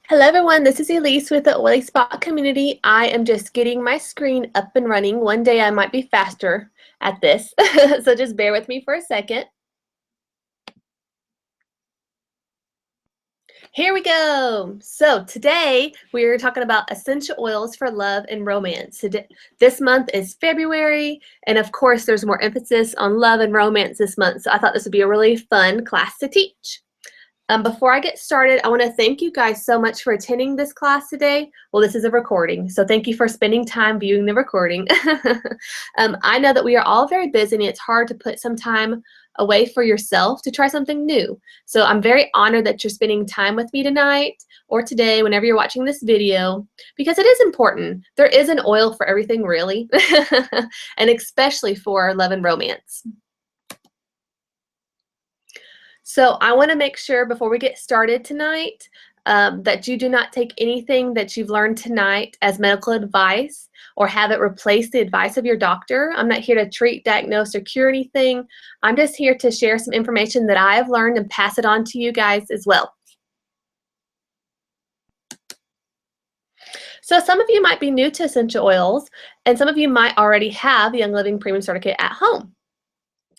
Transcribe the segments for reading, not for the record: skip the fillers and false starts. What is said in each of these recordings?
Hello everyone, this is Elise with the Oily Spot community. I am just getting my screen up and running. One day I might be faster at this, so just bear with me for a second. Here we go. So today we're talking about essential oils for love and romance. This month is February, and of course there's more emphasis on love and romance this month, so I thought this would be a really fun class to teach. Before I get started, I want to thank you guys so much for attending this class today. Well, this is a recording, so thank you for spending time viewing the recording. I know that we are all very busy and it's hard to put some time away for yourself to try something new. So I'm very honored that you're spending time with me tonight or today, whenever you're watching this video, because it is important. There is an oil for everything, really, and especially for love and romance. So I want to make sure before we get started tonight that you do not take anything that you've learned tonight as medical advice or have it replace the advice of your doctor. I'm not here to treat, diagnose, or cure anything. I'm just here to share some information that I have learned and pass it on to you guys as well. So some of you might be new to essential oils, and some of you might already have the Young Living Premium Starter Kit at home.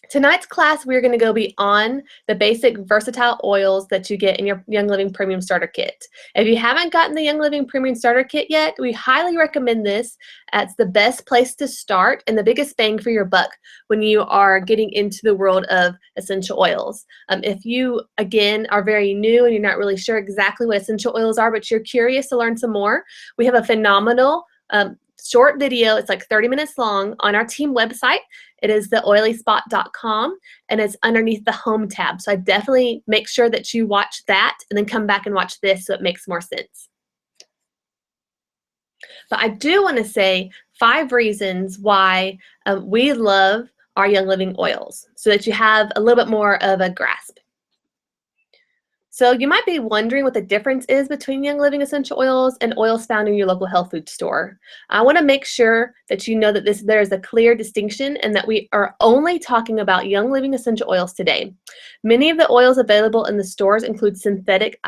Tonight's class, we're going to go beyond the basic versatile oils that you get in your Young Living Premium Starter Kit. If you haven't gotten the Young Living Premium Starter Kit yet, we highly recommend this. It's the best place to start and the biggest bang for your buck when you are getting into the world of essential oils. If you, again, are very new and you're not really sure exactly what essential oils are, but you're curious to learn some more, we have a phenomenal short video. It's like 30 minutes long on our team website. It is theoilyspot.com, and it's underneath the home tab. So I definitely make sure that you watch that and then come back and watch this so it makes more sense. But I do want to say 5 reasons why we love our Young Living oils so that you have a little bit more of a grasp. So you might be wondering what the difference is between Young Living essential oils and oils found in your local health food store. I want to make sure that you know that there is a clear distinction and that we are only talking about Young Living essential oils today. Many of the oils available in the stores include synthetic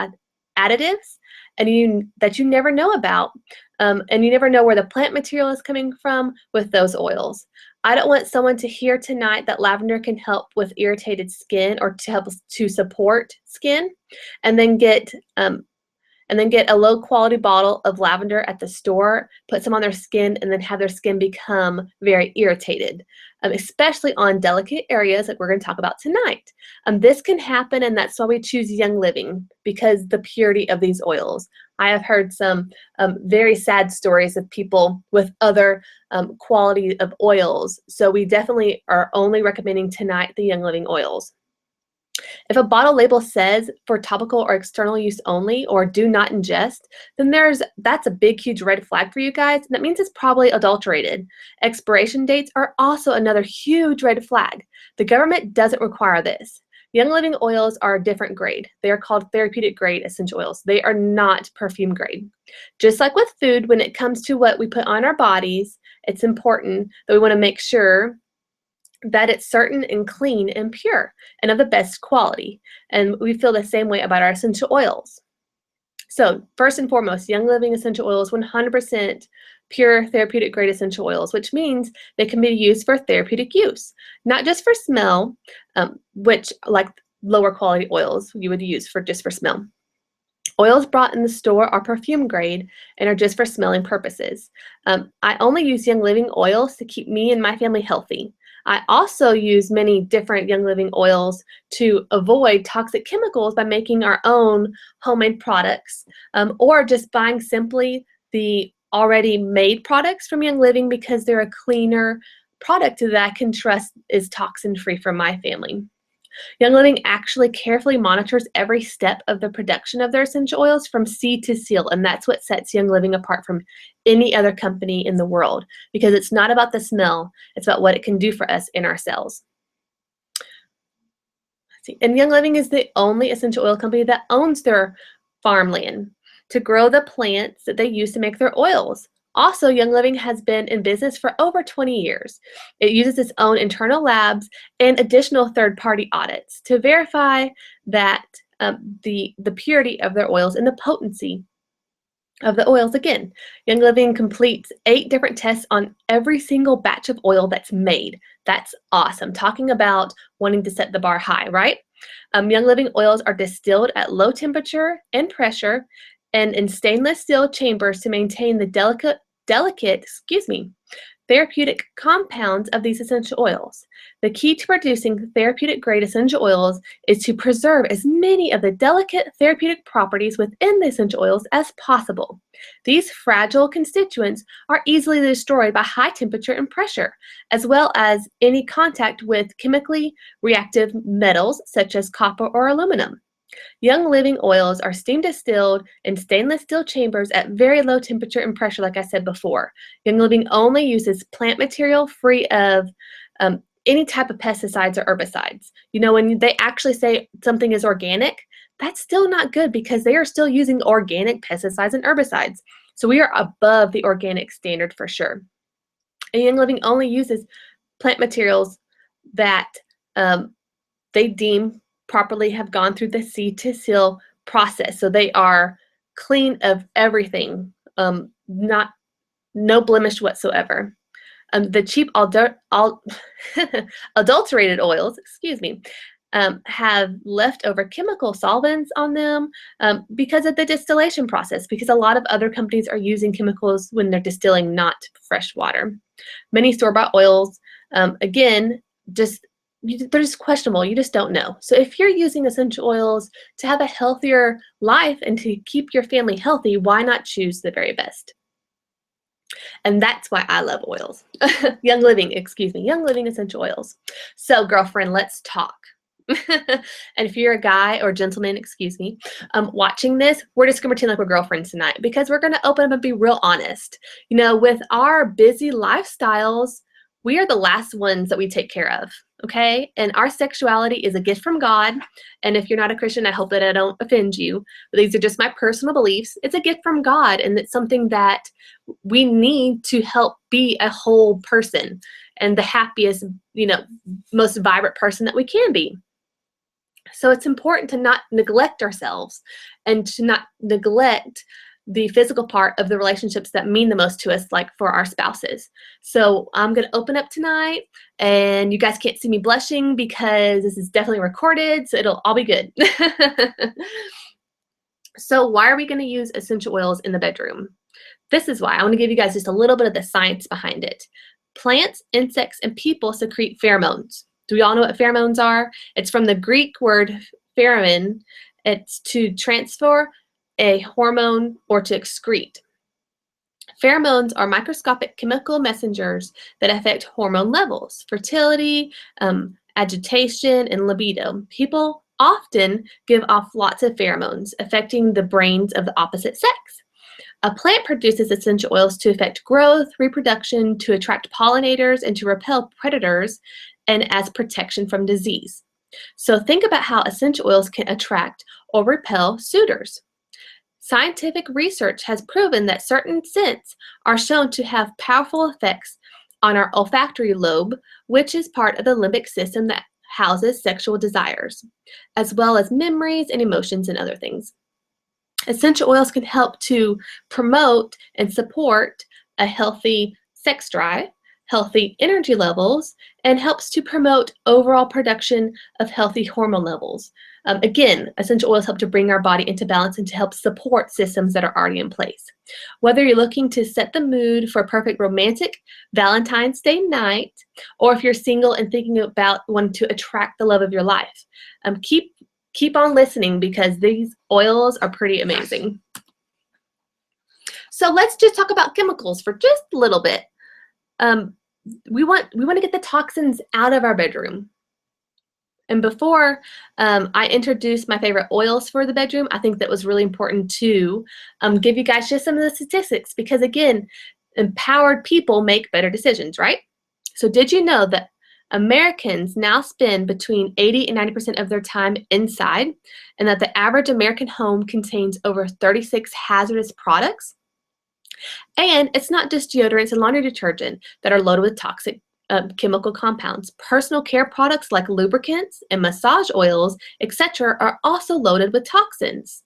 additives that you never know about, and you never know where the plant material is coming from with those oils. I don't want someone to hear tonight that lavender can help with irritated skin or to help to support skin, and then get a low quality bottle of lavender at the store, put some on their skin, and then have their skin become very irritated, especially on delicate areas like we're going to talk about tonight. This can happen, and that's why we choose Young Living, because the purity of these oils. I have heard some very sad stories of people with other quality of oils, so we definitely are only recommending tonight the Young Living oils. If a bottle label says for topical or external use only or do not ingest, then that's a big, huge red flag for you guys. And that means it's probably adulterated. Expiration dates are also another huge red flag. The government doesn't require this. Young Living oils are a different grade. They are called therapeutic grade essential oils. They are not perfume grade. Just like with food, when it comes to what we put on our bodies, it's important that we want to make sure that it's certain and clean and pure and of the best quality. And we feel the same way about our essential oils. So first and foremost, Young Living essential oils, 100% pure therapeutic grade essential oils, which means they can be used for therapeutic use, not just for smell, which like lower quality oils you would use just for smell. Oils bought in the store are perfume grade and are just for smelling purposes. I only use Young Living oils to keep me and my family healthy. I also use many different Young Living oils to avoid toxic chemicals by making our own homemade products, or just buying simply the already made products from Young Living because they're a cleaner product that I can trust is toxin-free for my family. Young Living actually carefully monitors every step of the production of their essential oils from seed to seal, and that's what sets Young Living apart from any other company in the world, because it's not about the smell, it's about what it can do for us in our cells. And Young Living is the only essential oil company that owns their farmland to grow the plants that they use to make their oils. Also, Young Living has been in business for over 20 years. It uses its own internal labs and additional third-party audits to verify that the purity of their oils and the potency of the oils again. Young Living completes 8 different tests on every single batch of oil that's made. That's awesome. Talking about wanting to set the bar high, right? Young Living oils are distilled at low temperature and pressure and in stainless steel chambers to maintain the delicate, therapeutic compounds of these essential oils. The key to producing therapeutic grade essential oils is to preserve as many of the delicate therapeutic properties within the essential oils as possible. These fragile constituents are easily destroyed by high temperature and pressure, as well as any contact with chemically reactive metals such as copper or aluminum. Young Living oils are steam distilled in stainless steel chambers at very low temperature and pressure, like I said before. Young Living only uses plant material free of any type of pesticides or herbicides. You know, when they actually say something is organic, that's still not good because they are still using organic pesticides and herbicides. So we are above the organic standard for sure. And Young Living only uses plant materials that they deem properly have gone through the seed to seal process. So they are clean of everything, no blemish whatsoever. The cheap adulterated oils, have leftover chemical solvents on them because of the distillation process, because a lot of other companies are using chemicals when they're distilling not fresh water. Many store-bought oils, again, they're just questionable. You just don't know. So if you're using essential oils to have a healthier life and to keep your family healthy, why not choose the very best? And that's why I love oils. Young Living essential oils. So girlfriend, let's talk. And if you're a guy or gentleman, watching this, we're just gonna pretend like we're girlfriends tonight because we're gonna open up and be real honest. You know, with our busy lifestyles, we are the last ones that we take care of, okay? And our sexuality is a gift from God. And if you're not a Christian, I hope that I don't offend you. But these are just my personal beliefs. It's a gift from God, and it's something that we need to help be a whole person and the happiest, most vibrant person that we can be. So it's important to not neglect ourselves and to not neglect the physical part of the relationships that mean the most to us, like for our spouses. So I'm going to open up tonight, and you guys can't see me blushing because this is definitely recorded, so it'll all be good. So why are we going to use essential oils in the bedroom? This is why. I want to give you guys just a little bit of the science behind it. Plants, insects, and people secrete pheromones. Do we all know what pheromones are? It's from the Greek word pheromone. It's to transfer a hormone or to excrete. Pheromones are microscopic chemical messengers that affect hormone levels, fertility, agitation, and libido. People often give off lots of pheromones, affecting the brains of the opposite sex. A plant produces essential oils to affect growth, reproduction, to attract pollinators, and to repel predators, and as protection from disease. So think about how essential oils can attract or repel suitors. Scientific research has proven that certain scents are shown to have powerful effects on our olfactory lobe, which is part of the limbic system that houses sexual desires, as well as memories and emotions and other things. Essential oils can help to promote and support a healthy sex drive, healthy energy levels, and helps to promote overall production of healthy hormone levels. Again, essential oils help to bring our body into balance and to help support systems that are already in place. Whether you're looking to set the mood for a perfect romantic Valentine's Day night, or if you're single and thinking about wanting to attract the love of your life, keep on listening because these oils are pretty amazing. So let's just talk about chemicals for just a little bit. We want to get the toxins out of our bedroom. And before I introduce my favorite oils for the bedroom, I think that was really important to give you guys just some of the statistics because, again, empowered people make better decisions, right? So did you know that Americans now spend between 80 and 90% of their time inside, and that the average American home contains over 36 hazardous products? And it's not just deodorants and laundry detergent that are loaded with toxic chemical compounds. Personal care products like lubricants and massage oils, etc., are also loaded with toxins.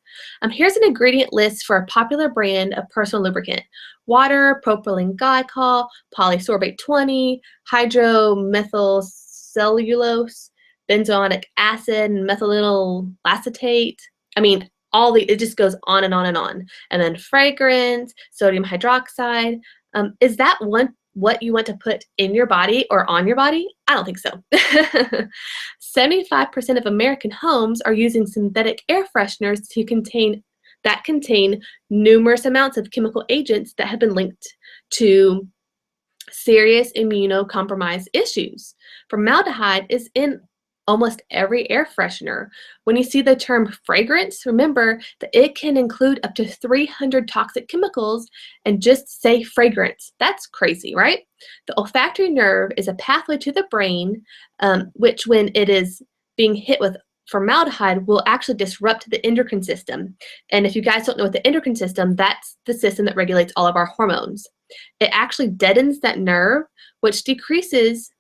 Here's an ingredient list for a popular brand of personal lubricant: water, propylene glycol, polysorbate 20, hydromethylcellulose, benzoic acid, methyl acetate. I mean, it just goes on and on and on. And then fragrance, sodium hydroxide. Is that what you want to put in your body or on your body? I don't think so. 75% of American homes are using synthetic air fresheners that contain numerous amounts of chemical agents that have been linked to serious immunocompromised issues. Formaldehyde is in almost every air freshener. When you see the term fragrance, remember that it can include up to 300 toxic chemicals, and just say fragrance. That's crazy, right? The olfactory nerve is a pathway to the brain, which when it is being hit with formaldehyde will actually disrupt the endocrine system. And if you guys don't know what the endocrine system, that's the system that regulates all of our hormones. It actually deadens that nerve, which decreases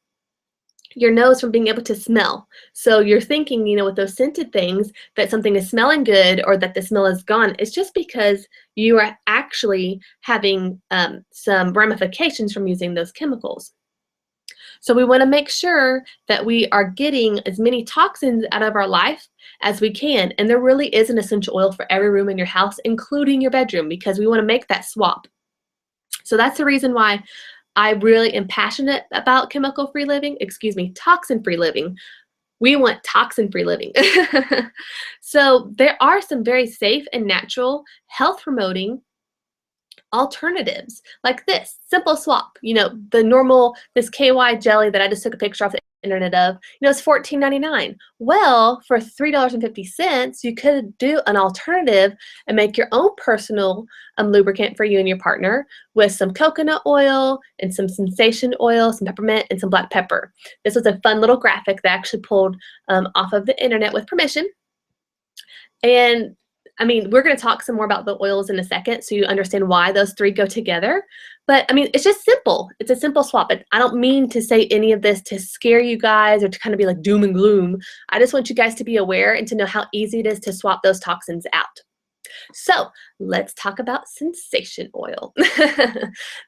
your nose from being able to smell. So you're thinking, with those scented things, that something is smelling good or that the smell is gone. It's just because you are actually having some ramifications from using those chemicals. So we want to make sure that we are getting as many toxins out of our life as we can. And there really is an essential oil for every room in your house, including your bedroom, because we want to make that swap. So that's the reason why I really am passionate about toxin-free living. We want toxin-free living. So there are some very safe and natural health-promoting alternatives like this simple swap. The normal this KY jelly that I just took a picture off the internet of, it's $14.99. Well, for $3.50, you could do an alternative and make your own personal lubricant for you and your partner with some coconut oil and some sensation oil, some peppermint, and some black pepper. This was a fun little graphic that I actually pulled off of the internet with permission. And we're going to talk some more about the oils in a second so you understand why those three go together. But, it's just simple. It's a simple swap. I don't mean to say any of this to scare you guys or to kind of be like doom and gloom. I just want you guys to be aware and to know how easy it is to swap those toxins out. So let's talk about sensation oil.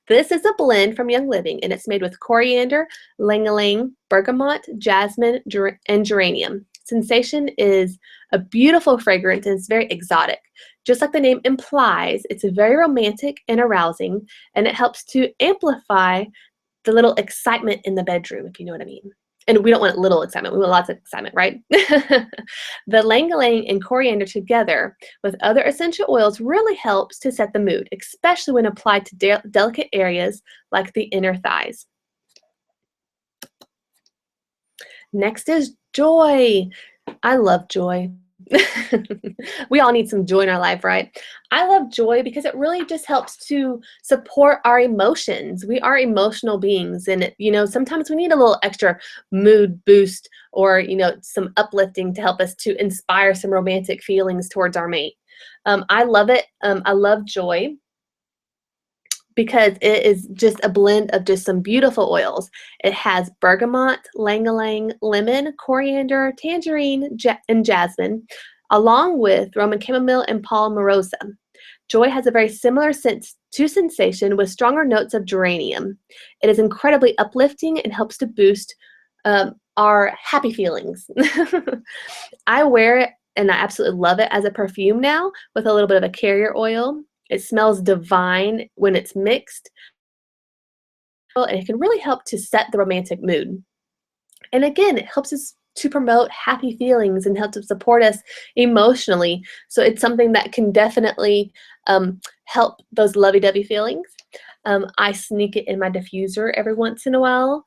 This is a blend from Young Living, and it's made with coriander, ylang-ylang, bergamot, jasmine, and geranium. Sensation is a beautiful fragrance, and it's very exotic. Just like the name implies, it's very romantic and arousing, and it helps to amplify the little excitement in the bedroom, if you know what I mean. And we don't want little excitement, we want lots of excitement, right? The ylang-ylang and coriander together with other essential oils really helps to set the mood, especially when applied to delicate areas like the inner thighs. Next is joy. I love joy. We all need some joy in our life, right? I love joy because it really just helps to support our emotions. We are emotional beings, and sometimes we need a little extra mood boost or some uplifting to help us to inspire some romantic feelings towards our mate. I love it. I love joy because it is just a blend of just some beautiful oils. It has bergamot, ylang-ylang, lemon, coriander, tangerine, and jasmine, along with Roman chamomile and palmarosa. Joy has a very similar sense to sensation with stronger notes of geranium. It is incredibly uplifting and helps to boost our happy feelings. I wear it and I absolutely love it as a perfume now with a little bit of a carrier oil. It smells divine when it's mixed, and it can really help to set the romantic mood. And again, it helps us to promote happy feelings and help to support us emotionally. So it's something that can definitely help those lovey-dovey feelings. I sneak it in my diffuser every once in a while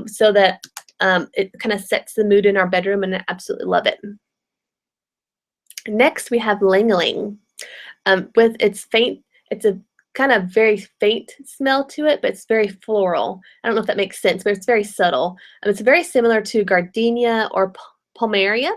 so that it kind of sets the mood in our bedroom, and I absolutely love it. Next, we have ylang-ylang. With its faint, it's a kind of very faint smell to it, but it's very floral. I don't know if that makes sense, but it's very subtle. It's very similar to gardenia or palmaria.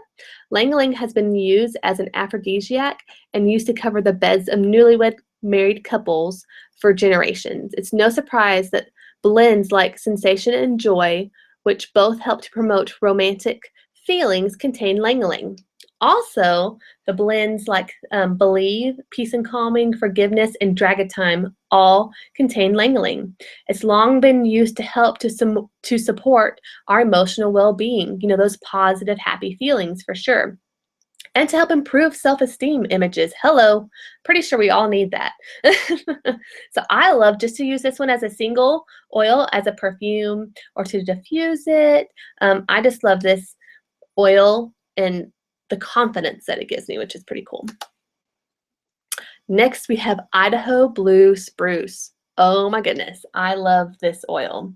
Ylang-ylang has been used as an aphrodisiac and used to cover the beds of newlywed married couples for generations. It's no surprise that Blends like sensation and joy, which both help to promote romantic feelings, contain lanolin. Also, the blends like Believe, Peace and Calming, Forgiveness, and Dragatime all contain lanolin. It's long been used to help to support our emotional well-being, you know, those positive, happy feelings for sure. And to help improve self-esteem images. Hello, pretty sure we all need that. So I love just to use this one as a single oil, as a perfume, or to diffuse it. I just love this oil and the confidence that it gives me, which is pretty cool. Next, we have Idaho Blue Spruce. Oh my goodness, I love this oil.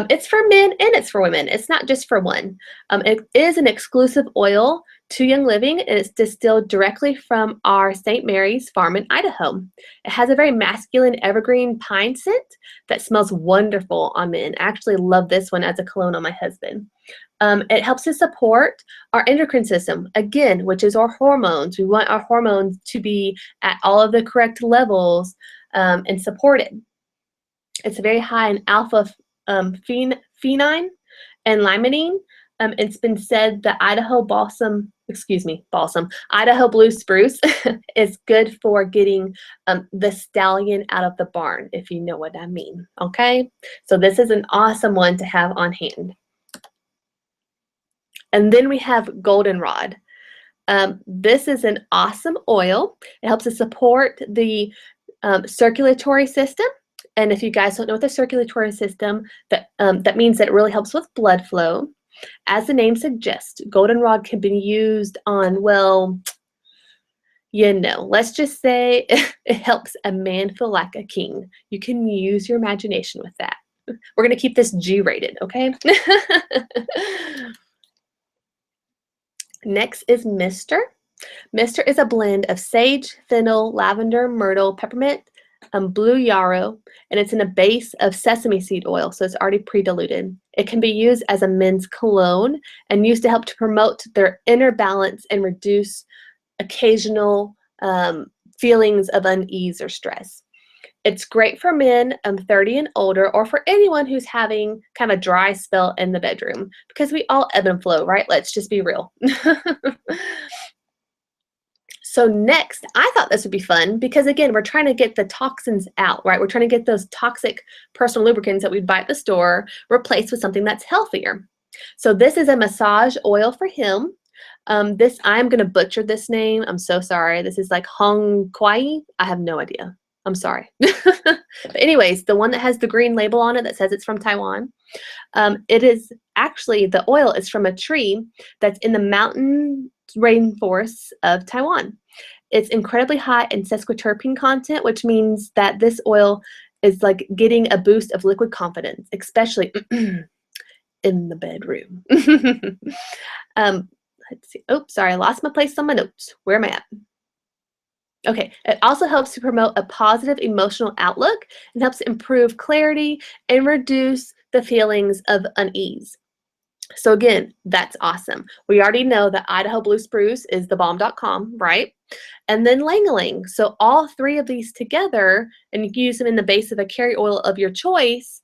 It's for men and it's for women. It's not just for one. It is an exclusive oil to Young Living, and it's distilled directly from our St. Mary's farm in Idaho. It has a very masculine evergreen pine scent that smells wonderful on men. I actually love this one as a cologne on my husband. It helps to support our endocrine system, again, which is our hormones. We want our hormones to be at all of the correct levels and supported. It's very high in alpha phenine and limonene. It's been said that Idaho Blue Spruce is good for getting the stallion out of the barn, if you know what I mean. Okay, so this is an awesome one to have on hand. And then we have goldenrod. This is an awesome oil. It helps to support the circulatory system. And if you guys don't know what the circulatory system, that means that it really helps with blood flow. As the name suggests, goldenrod can be used on, well, you know, let's just say it helps a man feel like a king. You can use your imagination with that. We're going to keep this G-rated, okay? Next is Mister. Mister is a blend of sage, fennel, lavender, myrtle, peppermint, blue yarrow, and it's in a base of sesame seed oil, so it's already pre-diluted. It can be used as a men's cologne and used to help to promote their inner balance and reduce occasional feelings of unease or stress. It's great for men 30 and older, or for anyone who's having kind of a dry spell in the bedroom, because we all ebb and flow, right? Let's just be real. So next, I thought this would be fun because, again, we're trying to get the toxins out, right? We're trying to get those toxic personal lubricants that we'd buy at the store replaced with something that's healthier. So this is a massage oil for him. I'm going to butcher this name. I'm so sorry. This is like Hong Kwai. I have no idea. I'm sorry. But anyways, the one that has the green label on it that says it's from Taiwan. It is actually, the oil is from a tree that's in the mountain rainforests of Taiwan. It's incredibly high in sesquiterpene content, which means that this oil is like getting a boost of liquid confidence, especially in the bedroom. Let's see. Oh, sorry, I lost my place on my notes. Where am I at? Okay, it also helps to promote a positive emotional outlook and helps improve clarity and reduce the feelings of unease. So again, that's awesome. We already know that Idaho Blue Spruce is thebomb.com, right? And then lanolin. So all three of these together, and you can use them in the base of a carry oil of your choice.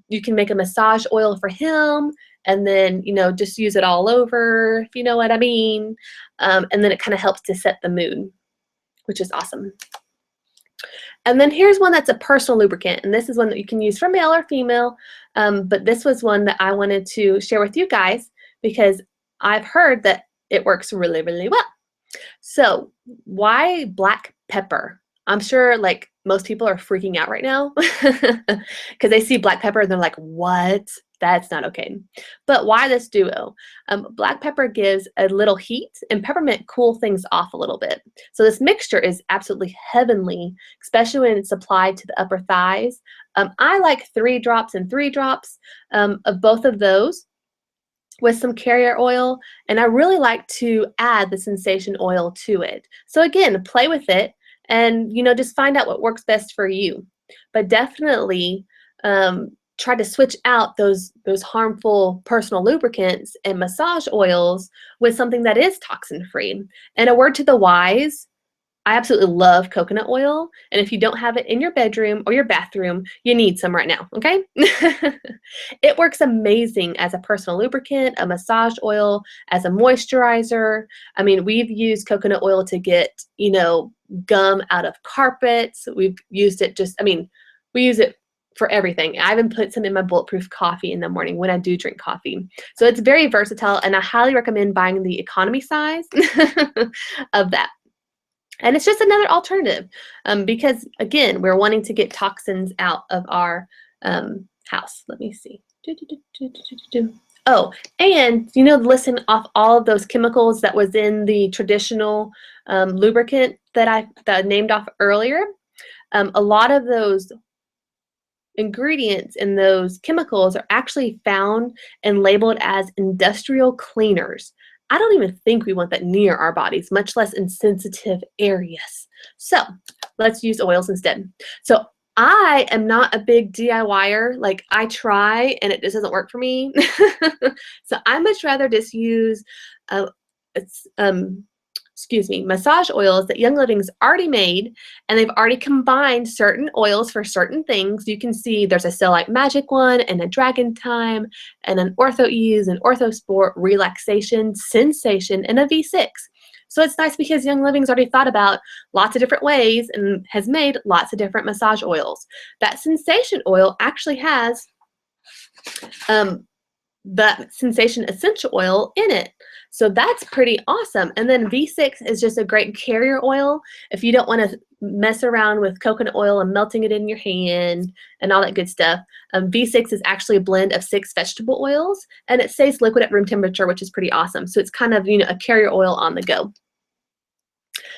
You can make a massage oil for him, and then, you know, just use it all over, if you know what I mean. And then it kind of helps to set the mood, which is awesome. And then here's one that's a personal lubricant, and this is one that you can use for male or female, but this was one that I wanted to share with you guys because I've heard that it works really, really well. So why black pepper? I'm sure like most people are freaking out right now because they see black pepper and they're like, what? That's not okay. But why this duo? Black pepper gives a little heat and peppermint cool things off a little bit. So this mixture is absolutely heavenly, especially when it's applied to the upper thighs. I like 3 drops and 3 drops of both of those with some carrier oil, and I really like to add the sensation oil to it. So again, play with it and, you know, just find out what works best for you. But definitely try to switch out those harmful personal lubricants and massage oils with something that is toxin free. And a word to the wise, I absolutely love coconut oil, and if you don't have it in your bedroom or your bathroom, you need some right now, okay? It works amazing as a personal lubricant, a massage oil, as a moisturizer. I mean, we've used coconut oil to get, gum out of carpets. We've used it we use it for everything. I even put some in my bulletproof coffee in the morning when I do drink coffee. So it's very versatile, and I highly recommend buying the economy size of that. And it's just another alternative because, again, we're wanting to get toxins out of our house. Let me see. Oh, and, listen off all of those chemicals that was in the traditional lubricant that I named off earlier. A lot of those ingredients in those chemicals are actually found and labeled as industrial cleaners. I don't even think we want that near our bodies, much less in sensitive areas. So let's use oils instead. So I am not a big DIYer. Like, I try and it just doesn't work for me. So I much rather just use massage oils that Young Living's already made, and they've already combined certain oils for certain things. You can see there's a Cell Like Magic one, and a Dragon Time, and an Ortho Ease, an Ortho Sport, Relaxation, Sensation, and a V6. So it's nice because Young Living's already thought about lots of different ways and has made lots of different massage oils. That Sensation oil actually has that Sensation essential oil in it. So that's pretty awesome. And then V6 is just a great carrier oil if you don't want to mess around with coconut oil and melting it in your hand and all that good stuff. V6 is actually a blend of 6 vegetable oils, and it stays liquid at room temperature, which is pretty awesome. So it's kind of, a carrier oil on the go.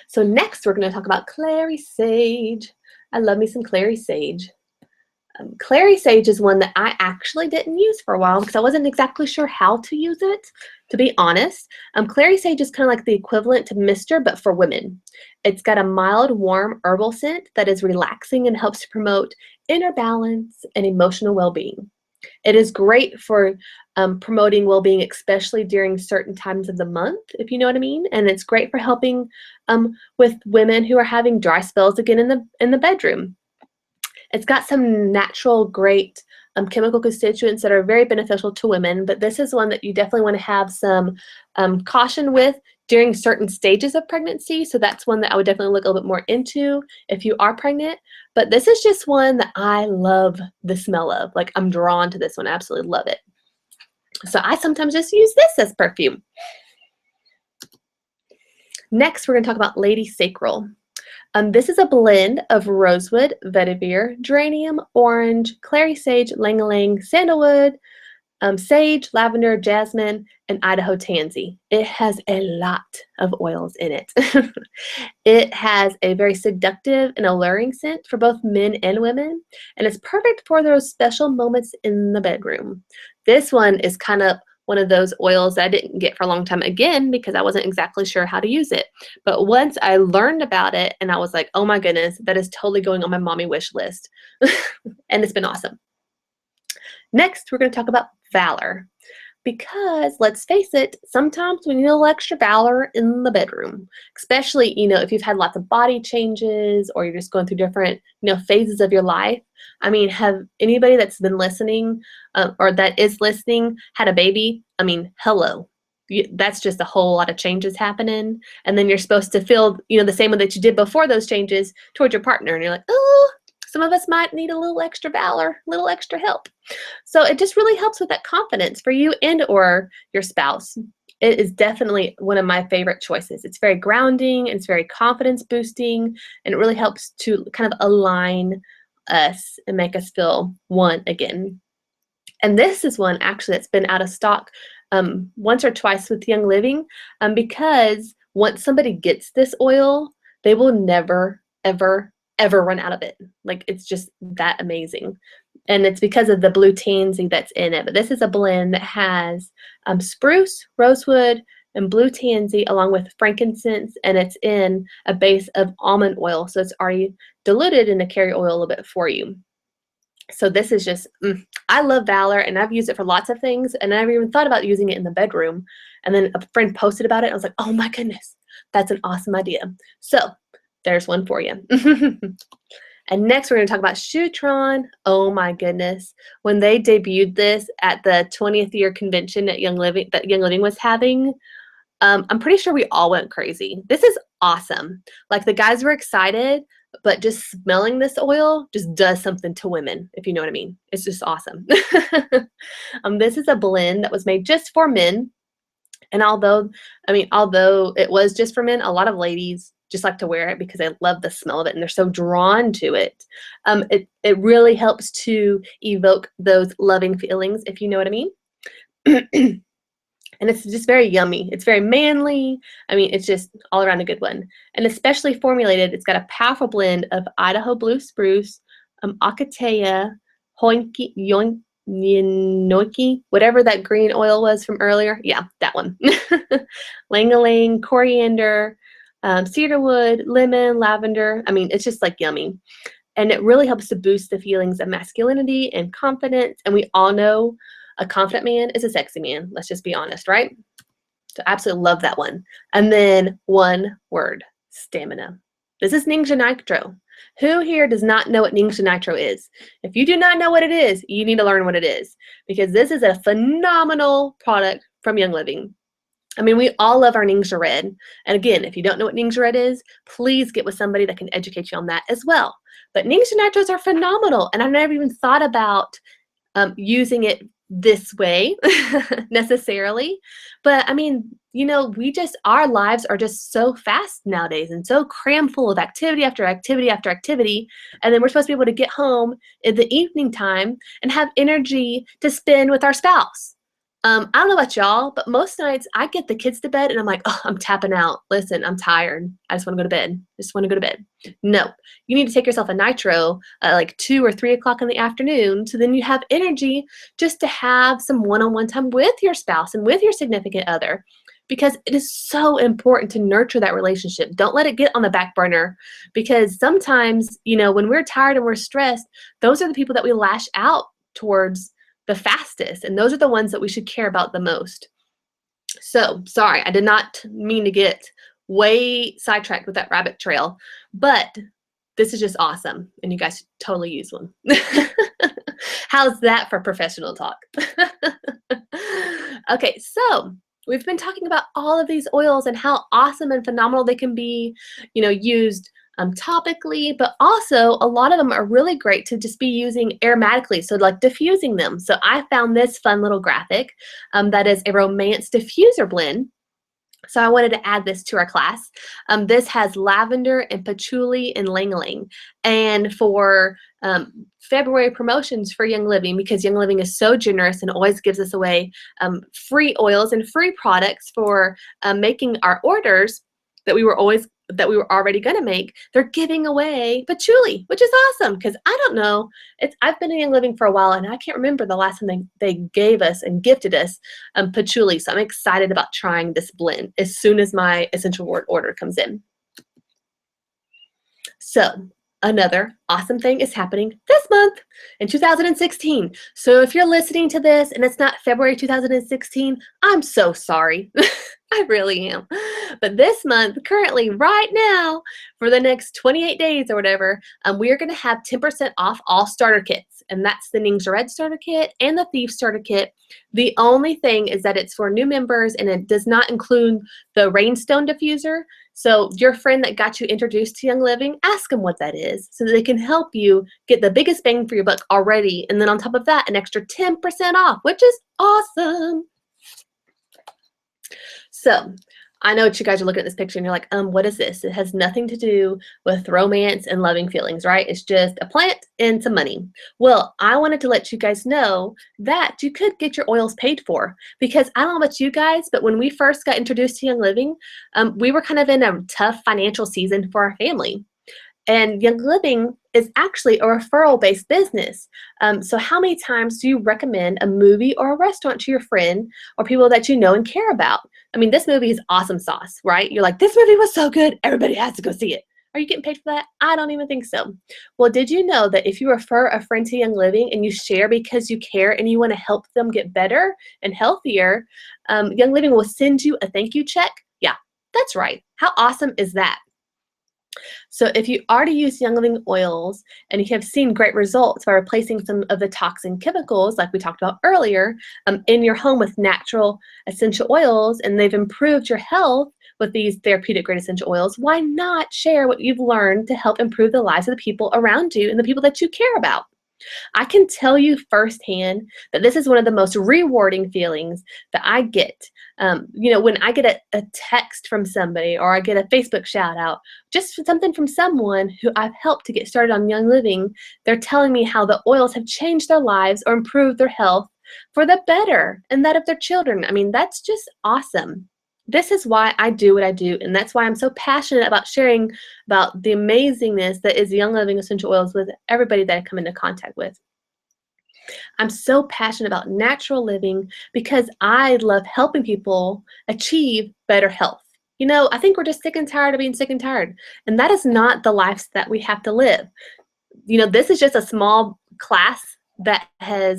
So next we're going to talk about clary sage. I love me some clary sage. Clary sage is one that I actually didn't use for a while because I wasn't exactly sure how to use it, to be honest. Clary sage is kind of like the equivalent to Mister, but for women. It's got a mild, warm herbal scent that is relaxing and helps to promote inner balance and emotional well-being. It is great for promoting well-being, especially during certain times of the month, if you know what I mean. And it's great for helping with women who are having dry spells again in the bedroom. It's got some natural, great chemical constituents that are very beneficial to women, but this is one that you definitely want to have some caution with during certain stages of pregnancy. So that's one that I would definitely look a little bit more into if you are pregnant. But this is just one that I love the smell of. Like, I'm drawn to this one. I absolutely love it. So I sometimes just use this as perfume. Next, we're going to talk about Lady Sacral. This is a blend of rosewood, vetiver, geranium, orange, clary sage, ylang-ylang, sandalwood, sage, lavender, jasmine, and Idaho tansy. It has a lot of oils in it. It has a very seductive and alluring scent for both men and women, and it's perfect for those special moments in the bedroom. This one is kind of one of those oils that I didn't get for a long time, again, because I wasn't exactly sure how to use it. But once I learned about it, and I was like, oh my goodness, that is totally going on my mommy wish list. And it's been awesome. Next, we're going to talk about Valor. Because, let's face it, sometimes we need a little extra valor in the bedroom, especially, if you've had lots of body changes or you're just going through different, phases of your life. I mean, have anybody that's been listening or that is listening had a baby? I mean, hello. That's just a whole lot of changes happening. And then you're supposed to feel, the same way that you did before those changes towards your partner. And you're like, oh, some of us might need a little extra valor, a little extra help. So it just really helps with that confidence for you and or your spouse. It is definitely one of my favorite choices. It's very grounding, it's very confidence boosting, and it really helps to kind of align us and make us feel one again. And this is one actually that's been out of stock once or twice with Young Living because once somebody gets this oil, they will never, ever run out of it. Like, it's just that amazing. And it's because of the blue tansy that's in it. But this is a blend that has spruce, rosewood, and blue tansy along with frankincense, and it's in a base of almond oil. So it's already diluted in a carrier oil a little bit for you. So this is just, I love Valor, and I've used it for lots of things, and I never even thought about using it in the bedroom. And then a friend posted about it, and I was like, oh my goodness, that's an awesome idea. So There's one for you. And next, we're going to talk about Shutron. Oh my goodness. When they debuted this at the 20th year convention at that Young Living was having, I'm pretty sure we all went crazy. This is awesome. Like the guys were excited, but just smelling this oil just does something to women, if you know what I mean. It's just awesome. This is a blend that was made just for men. And although it was just for men, a lot of ladies just like to wear it because they love the smell of it and they're so drawn to it. It really helps to evoke those loving feelings, if you know what I mean. And it's just very yummy. It's very manly. I mean, it's just all around a good one. And especially formulated, it's got a powerful blend of Idaho blue spruce, acacia, yoinki, whatever that green oil was from earlier. Yeah, that one. Lang-a-lang, coriander, cedarwood, lemon, lavender. I mean, it's just like yummy. And it really helps to boost the feelings of masculinity and confidence. And we all know a confident man is a sexy man. Let's just be honest, right? So I absolutely love that one. And then one word, stamina. This is Ninja Nitro. Who here does not know what Ninja Nitro is? If you do not know what it is, you need to learn what it is because this is a phenomenal product from Young Living. I mean, we all love our Ninja Red. And again, if you don't know what Ninja Red is, please get with somebody that can educate you on that as well. But Ninja Nitros are phenomenal. And I've never even thought about using it this way necessarily. But I mean, you know, our lives are just so fast nowadays and so crammed full of activity after activity after activity. And then we're supposed to be able to get home in the evening time and have energy to spend with our spouse. I don't know about y'all, but most nights I get the kids to bed and I'm like, oh, I'm tapping out. Listen, I'm tired. I just want to go to bed. I just want to go to bed. No, you need to take yourself a nitro at like 2 or 3 o'clock in the afternoon. So then you have energy just to have some one-on-one time with your spouse and with your significant other, because it is so important to nurture that relationship. Don't let it get on the back burner, because sometimes, you know, when we're tired and we're stressed, those are the people that we lash out towards the fastest, and those are the ones that we should care about the most. So sorry, I did not mean to get way sidetracked with that rabbit trail, but this is just awesome and you guys should totally use one. How's that for professional talk? Okay, so we've been talking about all of these oils and how awesome and phenomenal they can be, you know, used topically, but also a lot of them are really great to just be using aromatically, so like diffusing them. So I found this fun little graphic that is a romance diffuser blend. So I wanted to add this to our class. This has lavender and patchouli and ylang-ylang. And for February promotions for Young Living, because Young Living is so generous and always gives us away free oils and free products for making our orders that we were already going to make, they're giving away patchouli, which is awesome because I don't know. I've been in Young Living for a while and I can't remember the last time they gave us and gifted us patchouli. So I'm excited about trying this blend as soon as my Essential Word order comes in. So another awesome thing is happening this month in 2016. So if you're listening to this and it's not February 2016, I'm so sorry. I really am. But this month, currently, right now, for the next 28 days or whatever, we are going to have 10% off all starter kits. And that's the Ninja Red starter kit and the Thief starter kit. The only thing is that it's for new members and it does not include the Rainstone diffuser. So your friend that got you introduced to Young Living, ask them what that is so that they can help you get the biggest bang for your buck already. And then on top of that, an extra 10% off, which is awesome. So I know what you guys are looking at this picture and you're like, what is this? It has nothing to do with romance and loving feelings, right? It's just a plant and some money. Well, I wanted to let you guys know that you could get your oils paid for, because I don't know about you guys, but when we first got introduced to Young Living, we were kind of in a tough financial season for our family. And Young Living is actually a referral-based business. So how many times do you recommend a movie or a restaurant to your friend or people that you know and care about? I mean, this movie is awesome sauce, right? You're like, this movie was so good, everybody has to go see it. Are you getting paid for that? I don't even think so. Well, did you know that if you refer a friend to Young Living and you share because you care and you want to help them get better and healthier, Young Living will send you a thank you check? Yeah, that's right. How awesome is that? So if you already use Young Living oils and you have seen great results by replacing some of the toxin chemicals, like we talked about earlier, in your home with natural essential oils, and they've improved your health with these therapeutic grade essential oils, why not share what you've learned to help improve the lives of the people around you and the people that you care about? I can tell you firsthand that this is one of the most rewarding feelings that I get. When I get a text from somebody or I get a Facebook shout out, just something from someone who I've helped to get started on Young Living, they're telling me how the oils have changed their lives or improved their health for the better and that of their children. I mean, that's just awesome. This is why I do what I do, and that's why I'm so passionate about sharing about the amazingness that is Young Living essential oils with everybody that I come into contact with. I'm so passionate about natural living because I love helping people achieve better health. I think we're just sick and tired of being sick and tired, and that is not the life that we have to live. This is just a small class that I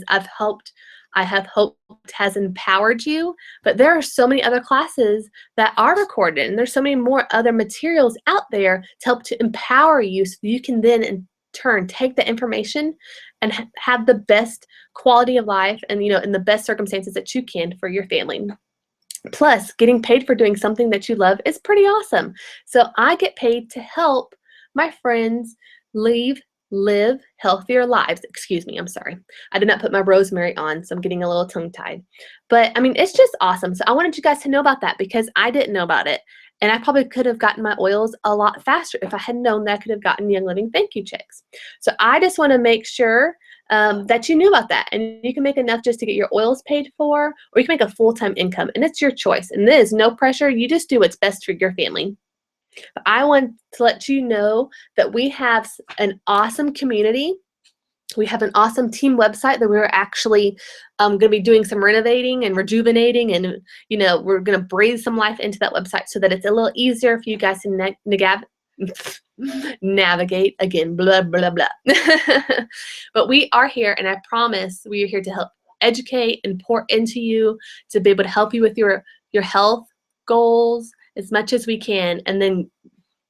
have hoped has empowered you, but there are so many other classes that are recorded, and there's so many more other materials out there to help to empower you so you can then in turn take the information and have the best quality of life and, in the best circumstances that you can for your family. Plus, getting paid for doing something that you love is pretty awesome. So I get paid to help my friends live healthier lives. Excuse me, I'm sorry. I did not put my rosemary on, so I'm getting a little tongue-tied. But I mean, it's just awesome. So I wanted you guys to know about that because I didn't know about it. And I probably could have gotten my oils a lot faster if I had known that I could have gotten Young Living thank you checks. So I just want to make sure that you knew about that. And you can make enough just to get your oils paid for, or you can make a full-time income. And it's your choice. And there is no pressure. You just do what's best for your family. But I want to let you know that we have an awesome community. We have an awesome team website that we're actually going to be doing some renovating and rejuvenating, and we're going to breathe some life into that website so that it's a little easier for you guys to navigate. Again, blah blah blah. But we are here, and I promise we are here to help educate and pour into you to be able to help you with your health goals as much as we can, and then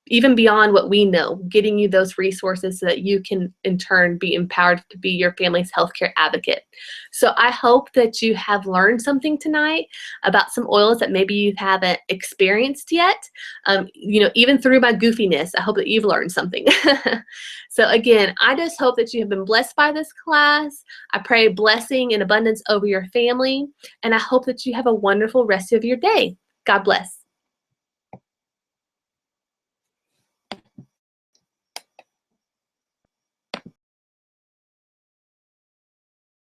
even beyond what we know, getting you those resources so that you can in turn be empowered to be your family's healthcare advocate. So I hope that you have learned something tonight about some oils that maybe you haven't experienced yet. Even through my goofiness, I hope that you've learned something. So again, I just hope that you have been blessed by this class. I pray blessing and abundance over your family, and I hope that you have a wonderful rest of your day. God bless.